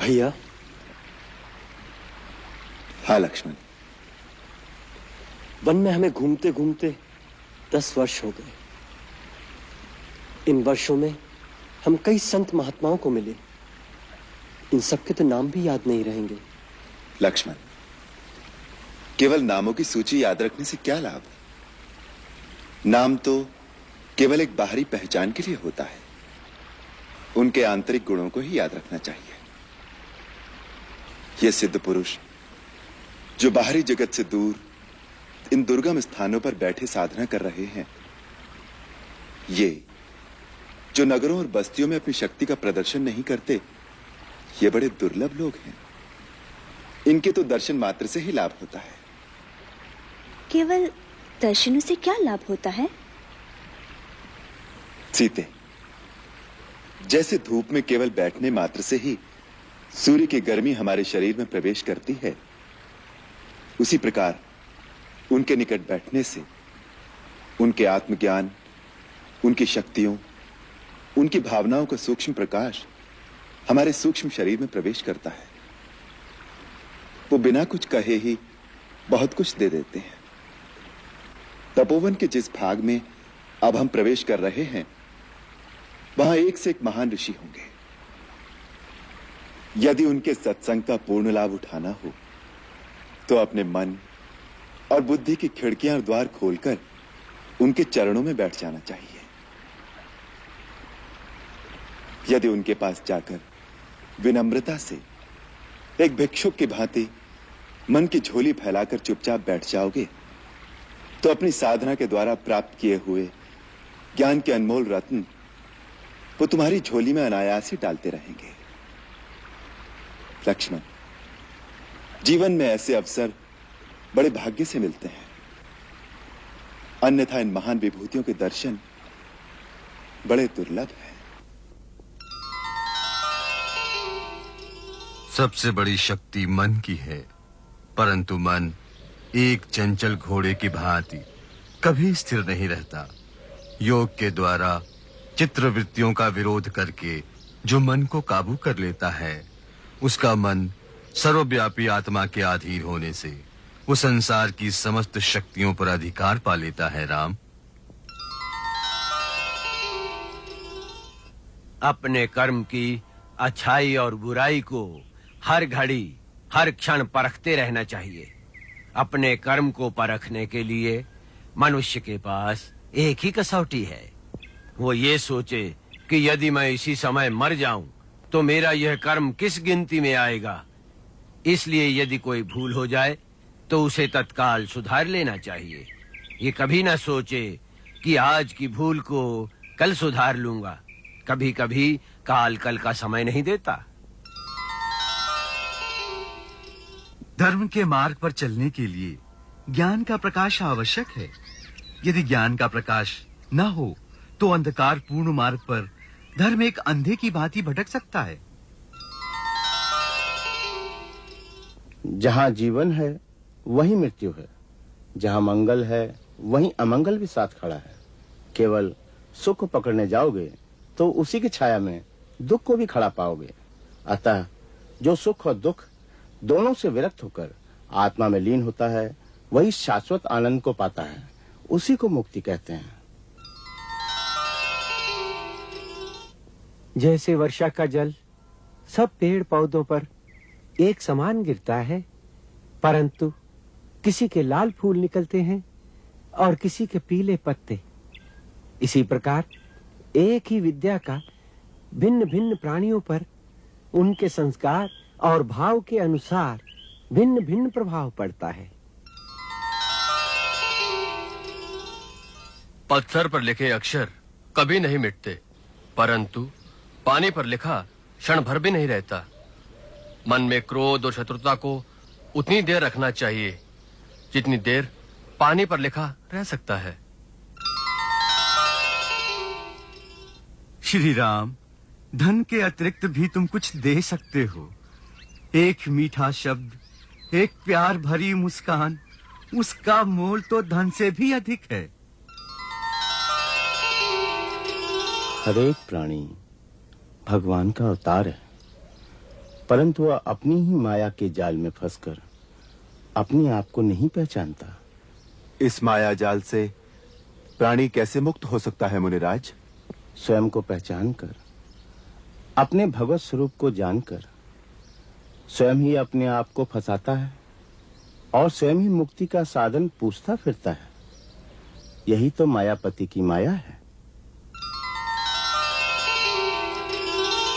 भैया। हाँ लक्ष्मण। वन में हमें घूमते घूमते 10 वर्ष हो गए। इन वर्षों में हम कई संत महात्माओं को मिले। इन सबके तो नाम भी याद नहीं रहेंगे। लक्ष्मण, केवल नामों की सूची याद रखने से क्या लाभ? नाम तो केवल एक बाहरी पहचान के लिए होता है। उनके आंतरिक गुणों को ही याद रखना चाहिए। ये सिद्ध पुरुष जो बाहरी जगत से दूर इन दुर्गम स्थानों पर बैठे साधना कर रहे हैं, ये जो नगरों और बस्तियों में अपनी शक्ति का प्रदर्शन नहीं करते, ये बड़े दुर्लभ लोग हैं। इनके तो दर्शन मात्र से ही लाभ होता है। केवल दर्शनों से क्या लाभ होता है? सीते, जैसे धूप में केवल बैठने मात्र से ही सूर्य की गर्मी हमारे शरीर में प्रवेश करती है, उसी प्रकार उनके निकट बैठने से उनके आत्मज्ञान, उनकी शक्तियों, उनकी भावनाओं का सूक्ष्म प्रकाश हमारे सूक्ष्म शरीर में प्रवेश करता है। वो बिना कुछ कहे ही बहुत कुछ दे देते हैं। तपोवन के जिस भाग में अब हम प्रवेश कर रहे हैं, वहां एक से एक महान ऋषि होंगे। यदि उनके सत्संग का पूर्ण लाभ उठाना हो तो अपने मन और बुद्धि की खिड़कियां और द्वार खोलकर उनके चरणों में बैठ जाना चाहिए। यदि उनके पास जाकर विनम्रता से एक भिक्षुक की भांति मन की झोली फैलाकर चुपचाप बैठ जाओगे तो अपनी साधना के द्वारा प्राप्त किए हुए ज्ञान के अनमोल रत्न वो तुम्हारी झोली में अनायास ही डालते रहेंगे। लक्ष्मण, जीवन में ऐसे अवसर बड़े भाग्य से मिलते हैं, अन्यथा इन महान विभूतियों के दर्शन बड़े दुर्लभ हैं। सबसे बड़ी शक्ति मन की है, परंतु मन एक चंचल घोड़े की भांति कभी स्थिर नहीं रहता। योग के द्वारा चित्रवृत्तियों का विरोध करके जो मन को काबू कर लेता है, उसका मन सर्वव्यापी आत्मा के अधीन होने से वो संसार की समस्त शक्तियों पर अधिकार पा लेता है। राम, अपने कर्म की अच्छाई और बुराई को हर घड़ी हर क्षण परखते रहना चाहिए। अपने कर्म को परखने के लिए मनुष्य के पास एक ही कसौटी है। वो ये सोचे कि यदि मैं इसी समय मर जाऊं तो मेरा यह कर्म किस गिनती में आएगा। इसलिए यदि कोई भूल हो जाए तो उसे तत्काल सुधार लेना चाहिए। ये कभी ना सोचे कि आज की भूल को कल सुधार लूंगा। कभी कभी काल कल का समय नहीं देता। धर्म के मार्ग पर चलने के लिए ज्ञान का प्रकाश आवश्यक है। यदि ज्ञान का प्रकाश न हो तो अंधकार पूर्ण मार्ग पर धर्म एक अंधे की भांति भटक सकता है। जहां जीवन है वहीं मृत्यु है, जहां मंगल है वहीं अमंगल भी साथ खड़ा है। केवल सुख पकड़ने जाओगे तो उसी की छाया में दुख को भी खड़ा पाओगे। अतः जो सुख और दुख दोनों से विरक्त होकर आत्मा में लीन होता है, वही शाश्वत आनंद को पाता है। उसी को मुक्ति कहते हैं। जैसे वर्षा का जल सब पेड़ पौधों पर एक समान गिरता है, परंतु किसी के लाल फूल निकलते हैं और किसी के पीले पत्ते, इसी प्रकार एक ही विद्या का भिन्न भिन्न प्राणियों पर उनके संस्कार और भाव के अनुसार भिन्न भिन्न प्रभाव पड़ता है। पत्थर पर लिखे अक्षर कभी नहीं मिटते, परंतु पानी पर लिखा क्षण भर भी नहीं रहता। मन में क्रोध और शत्रुता को उतनी देर रखना चाहिए जितनी देर पानी पर लिखा रह सकता है। श्री राम, धन के अतिरिक्त भी तुम कुछ दे सकते हो। एक मीठा शब्द, एक प्यार भरी मुस्कान, उसका मोल तो धन से भी अधिक है। हर एक प्राणी भगवान का अवतार है। परंतु वह अपनी ही माया के जाल में फंसकर अपने आप को नहीं पहचानता। इस माया जाल से प्राणी कैसे मुक्त हो सकता है मुनिराज? स्वयं को पहचान कर, अपने भगवत स्वरूप को जानकर स्वयं ही अपने आप को फंसाता है और स्वयं ही मुक्ति का साधन पूछता फिरता है। यही तो मायापति की माया है।